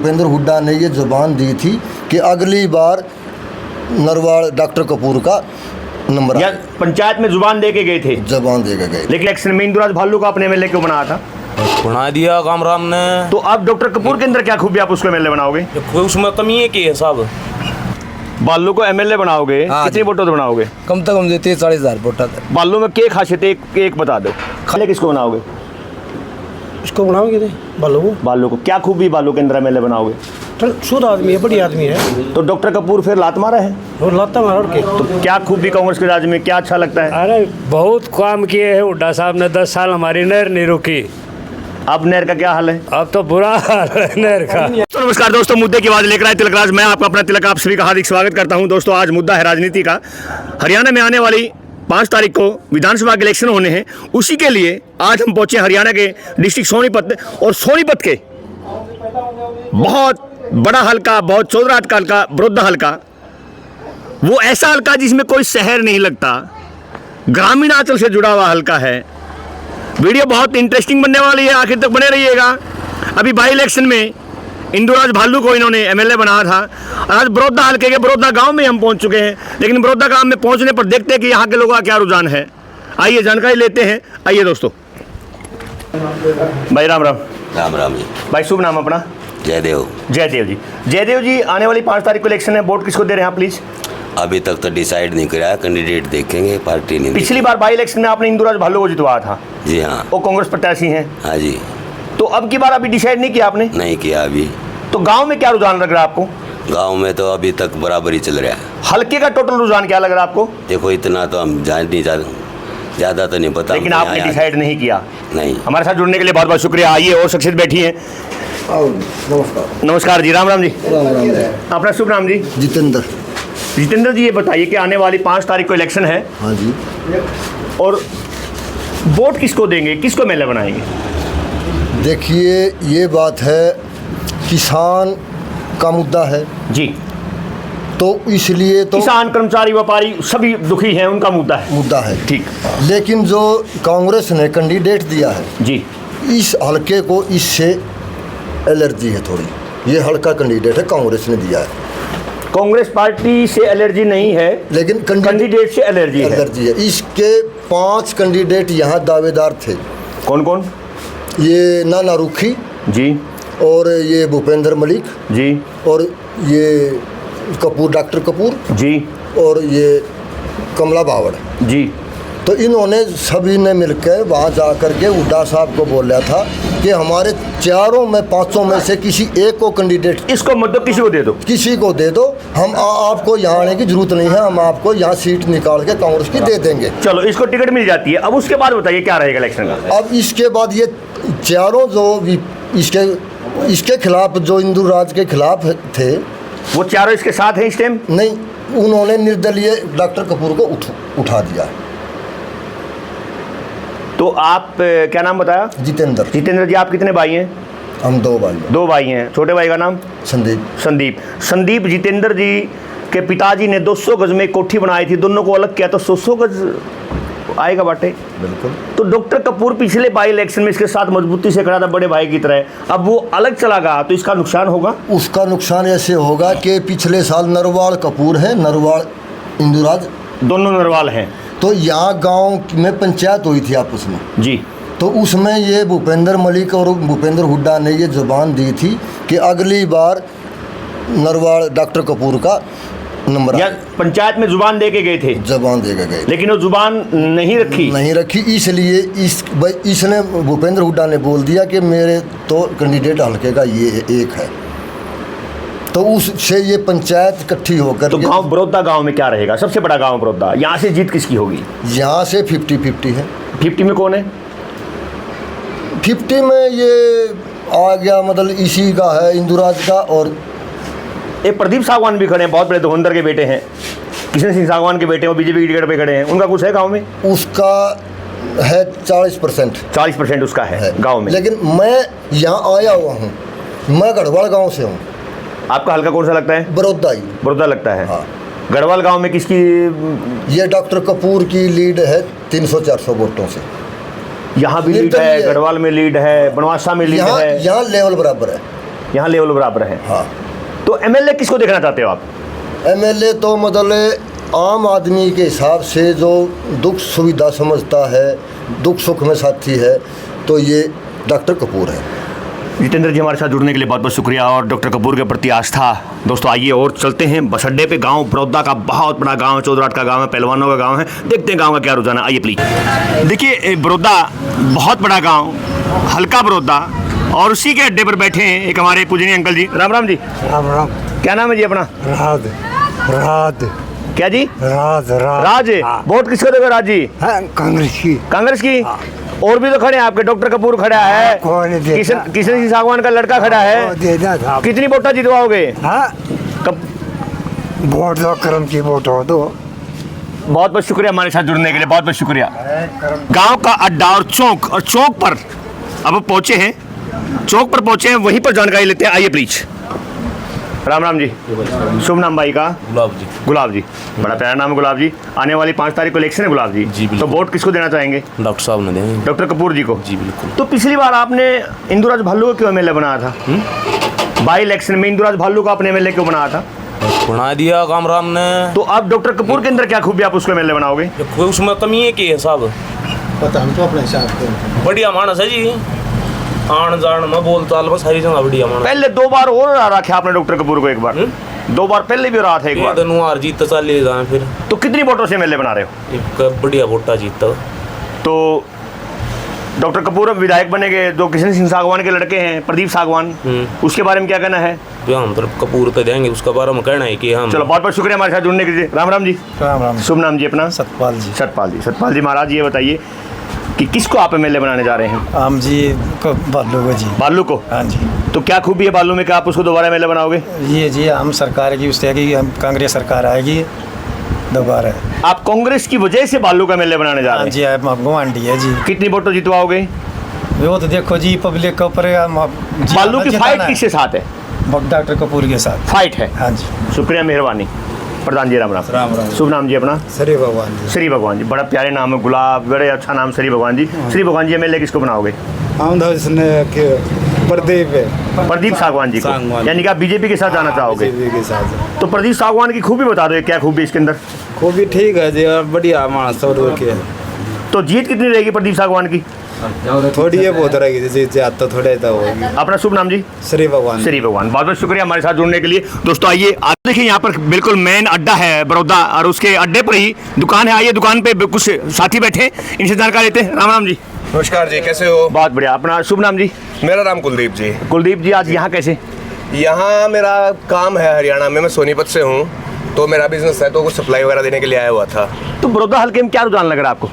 भूपेंद्र हुड्डा ने ये जुबान दी थी कि अगली बार नरवाड़ डॉक्टर कपूर का नंबर या पंचायत में जुबान दे के गए थे, जबान दे के गए। लेकिन इलेक्शन में इंदुराज भालू को अपने एमएलए क्यों बनाया था? बना दिया कामरान ने। तो अब डॉक्टर कपूर के अंदर क्या खूबी आप उसको एमएलए बनाओगे? उसमें कमी है कि है साहब। बालू को एमएलए बनाओगे, कितने वोटों से बनाओगे? कम से कम 30-40 हजार वोट। बालू में क्या खासियत है, एक बता दो। खाले किसको बनाओगे? इसको बनाओगे बालू को क्या खूबी बालू के अंदर एमएलए बनाओगे? शुद्ध आदमी है, बढ़िया आदमी है। तो डॉक्टर कपूर फिर लात मारा है, और लाता मार के तो क्या खूबी कांग्रेस के राज में क्या अच्छा लगता है? अरे बहुत काम किए हैं हुड्डा साहब ने। 10 साल हमारी नहर नहीं रुकी। अब नहर का क्या हाल है? अब तो बुरा हाल है नहर का। तो नमस्कार दोस्तों, मुद्दे की आवाज लेकर आए तिलक राज। मैं आपका अपना तिलक, आप सभी का हार्दिक स्वागत करता हूं। दोस्तों आज मुद्दा है राजनीति का। हरियाणा में आने वाली 5 तारीख को विधानसभा के इलेक्शन होने हैं, उसी के लिए आज हम पहुंचे हरियाणा के डिस्ट्रिक्ट सोनीपत। और सोनीपत के बहुत बड़ा हल्का, बहुत चौधरात का हल्का, बड़ौदा हल्का, वो ऐसा हल्का जिसमें कोई शहर नहीं लगता, ग्रामीण अंचल से जुड़ा हुआ हल्का है। वीडियो बहुत इंटरेस्टिंग बनने वाली है, आखिर तक बने रहिएगा। अभी बाई इलेक्शन में इंदुराज भालू को इन्होंने एमएलए बनाया था। आज बड़ौदा हल्के के बड़ौदा गांव में हम पहुंच चुके हैं, लेकिन बड़ौदा गांव में पहुंचने पर देखते हैं कि यहाँ के लोगों का क्या रुझान है। आइए जानकारी लेते हैं। आइए दोस्तों। भाई राम राम। राम राम जी। भाई शुभ नाम अपना? जयदेव। जयदेव जी। जयदेव जी, आने वाली 5 तारीख को इलेक्शन है, वोट किसको दे रहे हैं आप प्लीज? अभी तक तो डिसाइड नहीं कराया, कैंडिडेट देखेंगे, पार्टी नहीं। पिछली बार बाई इलेक्शन में आपने इंदुराज भालू को जितवाया था। जी हाँ। वो कांग्रेस प्रत्याशी हैं। हाँ जी। तो अब की बार अभी डिसाइड नहीं किया आपने? नहीं किया अभी। तो गांव में क्या रुझान लग रहा है आपको? गांव में तो अभी तक बराबर ही चल रहा है। हल्के का टोटल रुझान क्या लग रहा है आपको? देखो इतना तो हम जान नहीं, ज़्यादा तो नहीं पता। लेकिन आपने डिसाइड नहीं किया। नहीं। हमारे साथ जुड़ने के लिए बहुत बहुत शुक्रिया। आइए और शख्सियत बैठी है। नमस्कार। नमस्कार जी। राम राम जी। राम राम। अपना शुभ नाम जी? जितेंद्र। जितेंद्र जी, ये बताइए कि आने वाली 5 तारीख को इलेक्शन है। हाँ जी। और वोट किसको देंगे, किसको एमएलए बनाएंगे? देखिए ये बात है, किसान का मुद्दा है जी। तो इसलिए तो किसान, कर्मचारी, व्यापारी सभी दुखी हैं, उनका मुद्दा है। ठीक। लेकिन जो कांग्रेस ने कैंडिडेट दिया है जी, इस हल्के को, इससे एलर्जी है थोड़ी। ये हल्का कैंडिडेट है, कांग्रेस ने दिया है। कांग्रेस पार्टी से एलर्जी नहीं है, लेकिन कैंडिडेट से एलर्जी है। इसके 5 कैंडिडेट यहाँ दावेदार थे। कौन कौन? ये नाना रुखी जी, और ये भूपेंद्र मलिक जी, और ये कपूर, डॉक्टर कपूर जी, और ये कमला बावड़ जी। तो इन्होंने सभी ने मिलकर वहाँ जा कर के हुड्डा साहब को बोला था कि हमारे 4 में 5 में से किसी एक को कैंडिडेट, इसको मत दो, किसी को दे दो, किसी को दे दो। हम आपको यहाँ आने की जरूरत नहीं है, हम आपको यहाँ सीट निकाल के कांग्रेस की दे देंगे। चलो, इसको टिकट मिल जाती है। अब उसके बाद बताइए क्या रहेगा इलेक्शन का? अब इसके बाद ये 4 जो इसके खिलाफ, जो इंदुराज के खिलाफ थे, वो 4 इसके साथ हैं इस टाइम? नहीं, उन्होंने निर्दलीय डॉक्टर कपूर को उठा दिया। तो आप क्या नाम बताया? जितेंद्र। जितेंद्र जी, आप कितने भाई हैं? हम 2 भाई। 2 भाई हैं। छोटे भाई का नाम? संदीप। संदीप जितेंद्र जी के पिताजी ने 200 गज में कोठी बनाई थी, दोनों को अलग किया तो 100 गज आएगा बाटे। बिल्कुल। तो डॉक्टर कपूर पिछले बाई इलेक्शन में इसके साथ मजबूती से खड़ा था, बड़े भाई की तरह। अब वो अलग चला गया तो इसका नुकसान होगा? उसका नुकसान ऐसे होगा कि पिछले साल नरवाड़ कपूर है, नरवाड़ इंदुराज, दोनों नरवाल हैं। तो यहाँ गांव में पंचायत हुई थी आपस में जी। तो उसमें ये भूपेंद्र मलिक और भूपेंद्र हुड्डा ने ये जुबान दी थी कि अगली बार नरवाड़ डॉक्टर कपूर का नंबर। या पंचायत में जुबान दे के गए थे? जुबान दे के गए, लेकिन वो जुबान नहीं रखी। इसलिए इसने भूपेंद्र हुड्डा ने बोल दिया कि मेरे तो कैंडिडेट हल्के का ये एक है। तो उससे ये पंचायत इकट्ठी होकर, तो गांव बड़ौदा गांव में क्या रहेगा? सबसे बड़ा गांव बड़ौदा, यहाँ से जीत किसकी होगी? यहाँ से 50-50 है। 50 में कौन है? 50 में ये आ गया, मतलब इसी का है, इंदुराज का। और एक प्रदीप सागवान भी खड़े हैं, बहुत बड़े धुरंधर के बेटे हैं, किशन सिंह सागवान के बेटे, वो बीजेपी की टिकट पे खड़े हैं। उनका कुछ है गांव में? उसका है 40%। 40% उसका है गांव में। लेकिन मैं यहाँ आया हुआ हूँ, मैं गढ़वाल गांव से हूँ। आपका हल्का कौन सा लगता है? बड़ौदा ही। बड़ौदा लगता है। हाँ। गढ़वाल गांव में किसकी? ये डॉक्टर कपूर की लीड है 300-400 वोटों से। यहाँ भी लीड है, गढ़वाल में लीड है, बनवासा में लीड है। यहाँ लेवल बराबर है। यहाँ लेवल बराबर है। हाँ। तो एमएलए किसको देखना चाहते हो आप? एमएलए तो मतलब आम आदमी के हिसाब से जो दुख सुविधा समझता है, दुख सुख में साथी है, तो ये डॉक्टर कपूर है। जितेंद्र जी हमारे साथ जुड़ने के लिए बहुत बहुत शुक्रिया और डॉक्टर कपूर के प्रति आस्था। दोस्तों आइए और चलते हैं बस अड्डे पे। गांव बड़ौदा का बहुत बड़ा गांव है, चौधराट का गांव है, पहलवानों का गांव है। देखते हैं गांव का क्या रुझान है, आइए प्लीज। देखिए बड़ौदा बहुत बड़ा गांव, हल्का बड़ौदा, और उसी के अड्डे पर बैठे हैं एक हमारे पूजनीय अंकल जी। राम राम जी। राम राम। क्या नाम है जी अपना? राज राज क्या जी? राज राज। वोट किसको देगा राज जी? कांग्रेस की। कांग्रेस की? और भी तो खड़े हैं आपके, डॉक्टर कपूर खड़ा है, कौन देता? किशन सिंह सागवान का लड़का खड़ा है। देना था। कितनी वोटा जितवाओगे? कब? वोट दो, करम की वोट हो दो। बहुत बहुत शुक्रिया हमारे साथ जुड़ने के लिए, बहुत बहुत शुक्रिया। गांव का अड्डा और चौक पर अब पहुंचे हैं, चौक पर पहुंचे हैं, वहीं पर जानकारी लेते हैं, आइए प्लीज। राम राम जी। शुभ नाम भाई का? गुलाब जी। गुलाब जी, बड़ा प्यारा नाम है गुलाब जी। आने वाली 5 तारीख को इलेक्शन है गुलाब जी। जी, बिल्कुल। तो वोट किसको देना चाहेंगे? डॉक्टर साहब ने देंगे। डॉक्टर कपूर जी को? जी बिल्कुल। तो पिछली बार आपने इंदुराज भालू को क्यों एमएलए बनाया था? बाई इलेक्शन में इंदुराज भालू को आपने एमएलए क्यों बनाया था? बना दिया कामरान ने। तो आप डॉक्टर कपूर के अंदर क्या खूबी आप उसको एमएलए बनाओगे? उसमें कमी है की है साहब? पता हम तो अपने हिसाब से। बढ़िया मानस है जी, आन जान में बोल चाल में सारी जगह बढ़िया मानस। पहले 2 बार और रखा आपने डॉक्टर कपूर को, एक बार 2 बार पहले भी रहा था एक बार। धनुआर जीत चाले जाए फिर। तो कितनी वोटों से एमएलए बना रहे हो? एक बढ़िया वोटा जीता। तो डॉक्टर कपूर अब विधायक बनेंगे, जो किशन सिंह सागवान के लड़के हैं प्रदीप सागवान, उसके बारे में क्या कहना है? हम तो कपूर तो देंगे, उसका बारे में कहना है कि हम। चलो बहुत बहुत शुक्रिया हमारे साथ जुड़ने के लिए। राम राम जी। राम राम। शुभ नाम जी अपना? सतपाल जी। सतपाल जी। सतपाल जी महाराज, ये बताइए कि किसको आप एमएलए बनाने जा रहे हैं? आम जी को बालू को जी। बालू को? हाँ जी। तो क्या खूबी है बालू में कि आप उसको दोबारा एमएलए बनाओगे? ये जी हम सरकार की उससे की हम कांग्रेस सरकार आएगी दोबारा। आप कांग्रेस की वजह से बालू का एमएलए बनाने जा हाँ रहे हैं? जी, आप गुआंढी है जी। कितनी वोटों जितवाओगे? वो तो देखो जी पब्लिक के ऊपर बालू की फाइट किसके साथ है? डॉक्टर कपूर के साथ फाइट है। हाँ जी। शुक्रिया, मेहरबानी प्रधान जी। राम राम। राम राम। शुभ नाम जी अपना? श्री भगवान जी। श्री भगवान जी, बड़ा प्यारे नाम है, गुलाब, बड़े अच्छा नाम श्री भगवान जी। श्री भगवान जी एमएलए किसको बनाओगे? प्रदीप प्रदीप सागवान जी को, यानी कि आप बीजेपी के साथ जाना चाहोगे? के साथ। तो प्रदीप सागवान की खूबी बता दो, क्या खूबी इसके अंदर? वो भी ठीक है जी, और बढ़िया मानस के। तो जीत कितनी रहेगी प्रदीप सागवान की? थोड़ी है बहुत रहेगी जी, तो थोड़े तो होगी। अपना शुभ नाम जी? श्री भगवान। श्री भगवान। बहुत बहुत शुक्रिया हमारे साथ जुड़ने के लिए। दोस्तों आइए, आप देखिए यहाँ पर बिल्कुल मेन अड्डा है बड़ौदा, और उसके अड्डे पर ही दुकान है। आइए दुकान पे कुछ साथी बैठे हैं, इनसे जानकारी लेते हैं। राम राम जी। नमस्कार जी, कैसे हो? बहुत बढ़िया। अपना शुभ नाम जी? मेरा नाम कुलदीप जी। कुलदीप जी, आज यहाँ कैसे? यहाँ मेरा काम है हरियाणा में, मैं सोनीपत से हूँ, तो मेरा बिजनेस है, तो कुछ सप्लाई वगैरह देने के लिए आया हुआ था। तो बड़ौदा हल्के में क्या रुझान लग रहा है आपको?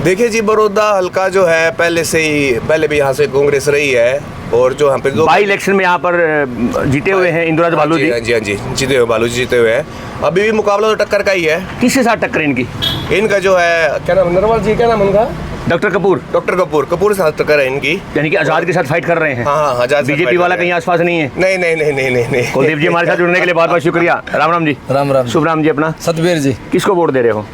देखिए जी, बड़ौदा हल्का जो है पहले भी यहाँ से कांग्रेस रही है, और जो यहाँ पे बाई इलेक्शन में यहाँ पर जीते हुए हैं इंदुराज भालू जी। हाँ जी जीते हुए, बालू जी जीते हुए हैं। अभी भी मुकाबला तो टक्कर का ही है। किसके साथ टक्कर इनकी? इनका जो है, क्या नाम, नरवाल जी, क्या नाम उनका? डॉक्टर कपूर। डॉक्टर कपूर से साथ टक्कर है इनकी। यानी कि आजाद के साथ फाइट कर रहे हैं? हाँ, आजाद बीजेपी वाला कहीं आसपास नहीं है? नहीं। कुलदीप जी हमारे साथ जुड़ने के लिए बहुत बहुत शुक्रिया। राम राम जी। राम राम। शुभ नाम जी अपना? सतबीर जी। किसको वोट दे रहे हो?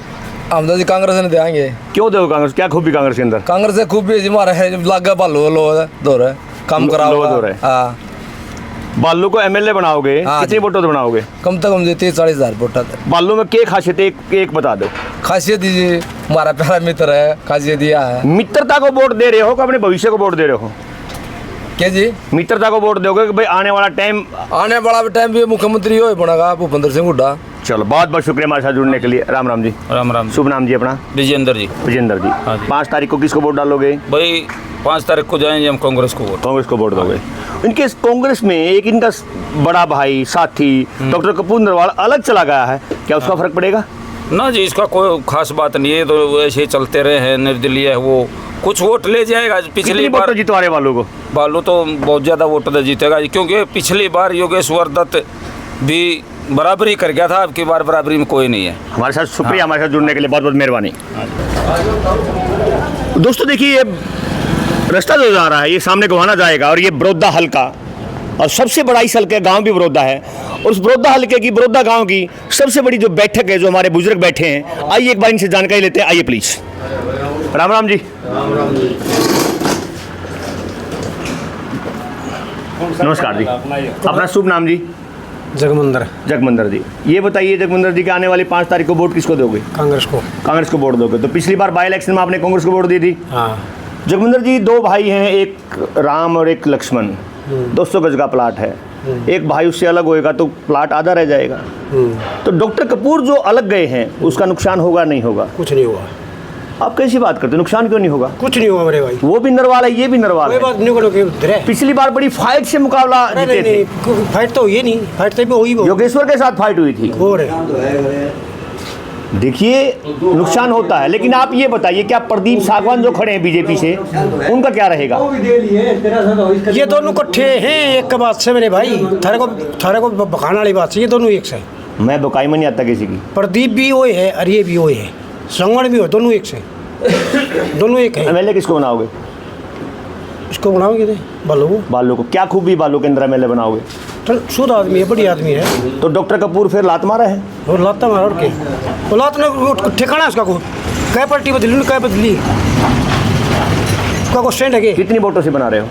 हम तो जी कांग्रेस ने देंगे। क्यों दो कांग्रेस? क्या खूबी कांग्रेस के अंदर? कांग्रेस से खूब भी हमारा है, लागा बालो लो दो रहे काम कराओ लो दो रहे। हाँ। बालू को एमएलए बनाओगे? हाँ कितने जी। वोटों से बनाओगे? कम से कम 30-40 वोटा था। बालू में क्या खासियत है, एक बता दो। खासियत दीजिए, हमारा प्यारा मित्र है, खासियत दिया है। मित्रता को वोट दे रहे हो कि अपने भविष्य को वोट दे रहे हो? क्या जी? मित्रता को वोट दोगे कि भाई आने वाला टाइम? आने वाला टाइम भी मुख्यमंत्री हो बनेगा भूपेंद्र सिंह हुड्डा। चलो बहुत बहुत शुक्रिया हमारे साथ जुड़ने के लिए। राम राम जी। राम राम। शुभ नाम जी अपना? विजेंद्र जी। विजेंद्र जी। हाँ जी। 5 तारीख को किसको वोट डालोगे? भाई 5 तारीख को जाएंगे हम कांग्रेस को वोट। कांग्रेस को वोट दोगे? इनके कांग्रेस में एक इनका बड़ा भाई साथी डॉक्टर कपूर नरवाल अलग चला गया है, क्या उसका फर्क पड़ेगा? ना जी, इसका कोई खास बात नहीं है, तो ऐसे चलते रहे हैं, निर्दलीय है वो, कुछ वोट ले जाएगा। पिछली बार जितवारे वालों को बालू तो बहुत ज़्यादा वोट जीतेगा, क्योंकि पिछली बार योगेश्वर दत्त भी बराबरी कर गया था, अब की बार बराबरी में कोई नहीं है। हमारे साथ शुक्रिया। हमारे साथ जुड़ने के लिए बहुत बहुत मेहरबानी। दोस्तों देखिए, ये रास्ता जो जा रहा है, ये सामने गोहाना जाएगा, और ये बड़ौदा हल्का, और सबसे बड़ा इस हल्के गांव भी बड़ौदा है, और उस बड़ौदा हल्के की, बड़ौदा गांव की सबसे बड़ी जो बैठक है, जो हमारे बुजुर्ग बैठे हैं, आइए एक बार इनसे जानकारी लेते हैं। आइए प्लीज। राम राम जी। नमस्कार जी, अपना शुभ नाम जी? जगमंदर जगमंदर जी, ये बताइए जगमंदर जी कि आने वाली 5 तारीख को वोट किसको दोगे? कांग्रेस को। कांग्रेस को वोट दोगे। तो पिछली बार बाई इलेक्शन में आपने कांग्रेस को वोट दी थी। हाँ। जगमंदर जी, 2 भाई हैं, एक राम और एक लक्ष्मण, 200 गज का प्लाट है। एक भाई उससे अलग होएगा तो प्लाट आधा रह जाएगा। तो डॉक्टर कपूर जो अलग गए हैं उसका नुकसान होगा नहीं होगा? कुछ नहीं हुआ। आप कैसी बात करते हैं, नुकसान क्यों नहीं होगा? कुछ नहीं हुआ मेरे भाई। वो भी नरवाल है, ये भी नरवाल कोई है। बात नहीं करो कि उधर है। पिछली बार बड़ी फाइट से मुकाबला जीते थे। फाइट तो हुई नहीं, फाइट तो हुई। योगेश्वर के साथ फाइट हुई थी। और देखिए, नुकसान होता है, लेकिन आप ये बताइए क्या प्रदीप सागवान जो खड़े हैं बीजेपी से, उनका क्या रहेगा? ये दोनों इकट्ठे हैं एक बात से मेरे भाई। थारे को बखाने वाली बात से ये दोनों एक से। मैं बुकाई में नहीं आता किसी की। प्रदीप भी वही है और ये भी वही है, संगण भी हो, दोनों एक से, दोनों एक है। एमएलए किसको बनाओगे? इसको बनाओगे बालू को। क्या खूबी बालू के अंदर एमएलए बनाओगे? तो शुद्ध आदमी है, बढ़िया आदमी है। तो डॉक्टर कपूर फिर लात मारा है? और लाता मारा और क्या? वो लात ने ठिकाना है उसका को क्या पार्टी बदली, क्या बदली उसका को स्टैंड है। कितनी वोटों से बना रहे हो?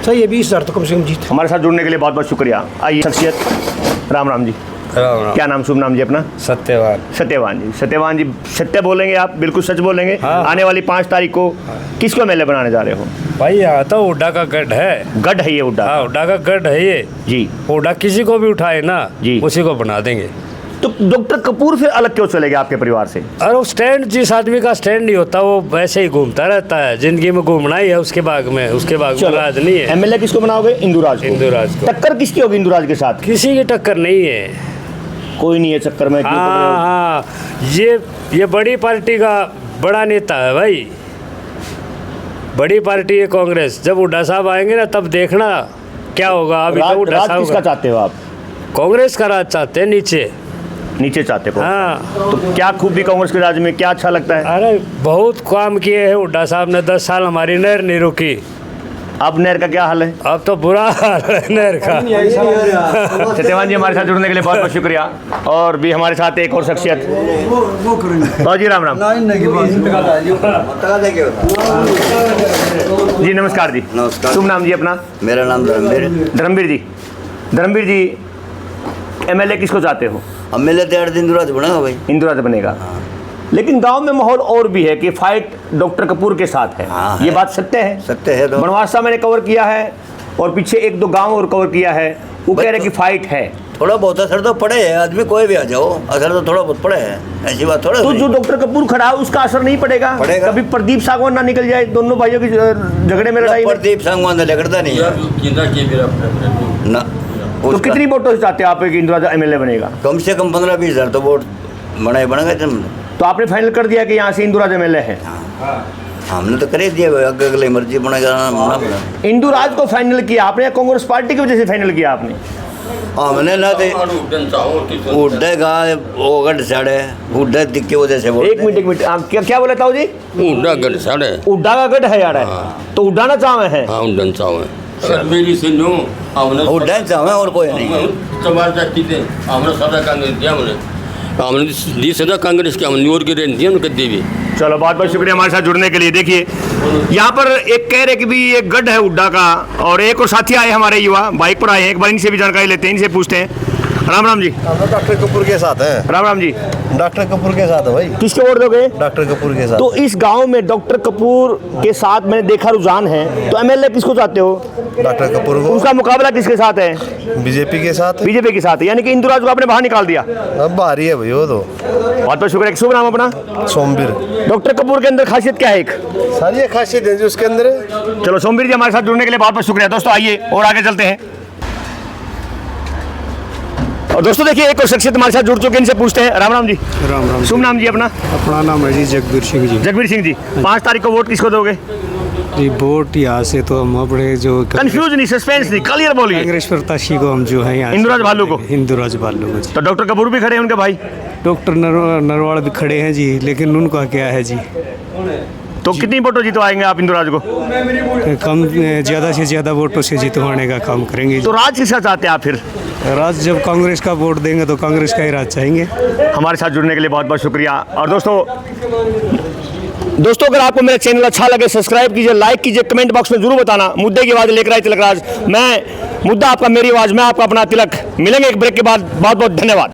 सही है, 20,000 तो कम से कम जीत। हमारे साथ जुड़ने के लिए बहुत बहुत शुक्रिया। आइए शख्सियत। राम राम जी। क्या नाम, शुभ नाम जी अपना? सत्यवान। सत्यवान जी। सत्यवान जी, सत्य बोलेंगे आप, बिल्कुल सच बोलेंगे। आने वाली 5 तारीख को किसको एमएलए बनाने जा रहे हो? भाई यहाँ तो हुड्डा का गढ़ है। गढ़ है ये हुड्डा? हाँ, हुड्डा का गढ़ है ये जी। हुड्डा किसी को भी उठाए ना जी, उसी को बना देंगे। तो डॉक्टर कपूर फिर अलग क्यों चले गए आपके परिवार से? अरे वो स्टैंड जिस आदमी का स्टैंड नहीं होता वो वैसे ही घूमता रहता है, जिंदगी में घूमना ही है उसके बाग में, उसके बाग में राज नहीं है। एमएलए किसको बनाओगे? इंदुराज को। इंदुराज को। टक्कर किसकी होगी इंदुराज के साथ? किसी की टक्कर नहीं है। कोई नहीं है चक्कर में। क्यों पड़ रहे हो? हाँ, ये बड़ी पार्टी का बड़ा नेता है भाई, बड़ी पार्टी है कांग्रेस। जब हुड्डा साहब आएंगे ना तब देखना क्या होगा। अभी तो हुड्डा राज साहब किसका चाहते हो आप? कांग्रेस का राज चाहते हैं, नीचे चाहते हो? हाँ। तो क्या खूबी कांग्रेस के राज में, क्या अच्छा लगता है? अरे बहुत काम किए हैं हुड्डा साहब ने, 10 साल हमारी नहर नहीं रुकी। अब नहर का क्या हाल है? अब तो बुरा हाल है नहर का। सत्यवान जी, हमारे साथ जुड़ने के लिए बहुत बहुत शुक्रिया। और भी हमारे साथ एक और शख्सियत। बहुत जी, राम राम जी। नमस्कार जी। नमस्कार। शुभ नाम जी अपना? मेरा नाम धर्मवीर। धर्मवीर जी। धर्मवीर जी, एमएलए किसको चाहते हो? अब मिले तो 8 दिन दूर बनेगा भाई। इंदुराज बनेगा। लेकिन गांव में माहौल और भी है कि फाइट डॉक्टर कपूर के साथ है। हाँ, ये है। बात सत्य है? सत्य है। तो बनवासा मैंने कवर किया है और पीछे 1-2 गांव और कवर किया है, वो कह रहे कि फाइट है। थोड़ा बहुत असर तो पड़े है, आदमी कोई भी आ जाओ, असर तो थोड़ा बहुत पड़े है, ऐसी बात थोड़ा। तो जो डॉक्टर कपूर खड़ा है उसका असर नहीं पड़ेगा? कभी प्रदीप सागवान ना निकल जाए दोनों भाइयों की झगड़े में, लड़ाई में? प्रदीप सागवान लगता नहीं है ना। तो कितनी वोटों से चाहते हैं आप कि इंदिरा एमएलए बनेगा? कम से कम 15-20 हज़ार तो वोट बनेगा। तो आपने फाइनल कर दिया कि यहाँ से इंदुराज एमएलए है? हमने तो कर ही दिया, अगले मर्जी बनेगा। इंदुराज को फाइनल किया आपने या कांग्रेस पार्टी की वजह से फाइनल किया आपने? हमने ना उड्डेगा वो गढ़ साढ़े उड्डे दिख की वजह से। एक मिनट क्या बोला था जी? उड्डा गढ़ साढ़े उड्डा का गढ़ है यार। तो उड्डाना चाहे हैं? हाँ, उड्डन चावे शर्मेली से नो हमने उड्डन चावे और कोई नहीं। तबार जाती थे हमने सदा कांग्रेस दिया, हमने दी सदा कांग्रेस की, हमने न्यूर की रेन दिया उनके देवी। चलो बहुत बहुत शुक्रिया हमारे साथ जुड़ने के लिए। देखिए यहाँ पर एक कह रहे कि भी ये गढ़ है उड्डा का, और एक और साथी आए हमारे युवा बाइक पर आए हैं, एक बार इनसे भी जानकारी लेते हैं, इनसे पूछते हैं। राम राम जी। डॉक्टर कपूर के साथ हैं। राम राम जी। डॉक्टर कपूर के साथ है भाई। किसके वोट दोगे? डॉक्टर कपूर के साथ। तो इस गांव में डॉक्टर कपूर के साथ मैंने देखा रुझान है, तो एमएलए किसको चाहते हो? डॉक्टर कपूर को। उसका मुकाबला किसके साथ है? बीजेपी के साथ। बीजेपी के साथ है, यानी कि इंदुराज को आपने बाहर निकाल दिया। अब बाहरी है भाई वो तो। बहुत बहुत शुक्रिया। शुभ नाम अपना? सोमवीर। डॉक्टर कपूर के अंदर खासियत क्या है? एक सारी खासियत है जो उसके अंदर है। चलो सोमवीर जी हमारे साथ जुड़ने के लिए बहुत बहुत शुक्रिया। दोस्तों आइए और आगे चलते हैं। और दोस्तों देखिए एक और शख्सियत हमारे साथ जुड़ चुके हैं, इनसे पूछते हैं। राम राम जी। राम राम। शुभ नाम जी अपना? अपना नाम है जी जगबीर सिंह जी। जगबीर सिंह जी, 5 तारीख को वोट किसको दोगे? जी वोट यहाँ से तो हम अपने जो कंफ्यूज नहीं, सस्पेंस नहीं, क्लियर बोलिए। कांग्रेस प्रत्याशी को हम जो है यहाँ इंदुराज भालू को। इंदुराज भालू को। तो डॉक्टर कपूर भी खड़े हैं उनके भाई? डॉक्टर नरवाल भी खड़े हैं जी, लेकिन उनका क्या है जी, तो कितनी वोटों जितवाएंगे आप इंदुराज को? कम ज़्यादा से ज़्यादा वोटों से जितवाने का काम करेंगे। तो राज किसका चाहते हैं आप फिर? राज जब कांग्रेस का वोट देंगे तो कांग्रेस का ही राज चाहेंगे। हमारे साथ जुड़ने के लिए बहुत बहुत शुक्रिया। और दोस्तों दोस्तों अगर आपको मेरा चैनल अच्छा लगे सब्सक्राइब कीजिए, लाइक कीजिए, कमेंट बॉक्स में जरूर बताना मुद्दे की आवाज़ लेकर आए तिलक राज। मैं मुद्दा आपका, मेरी आवाज़, मैं आपका अपना तिलक। मिलेंगे एक ब्रेक के बाद। बहुत बहुत धन्यवाद।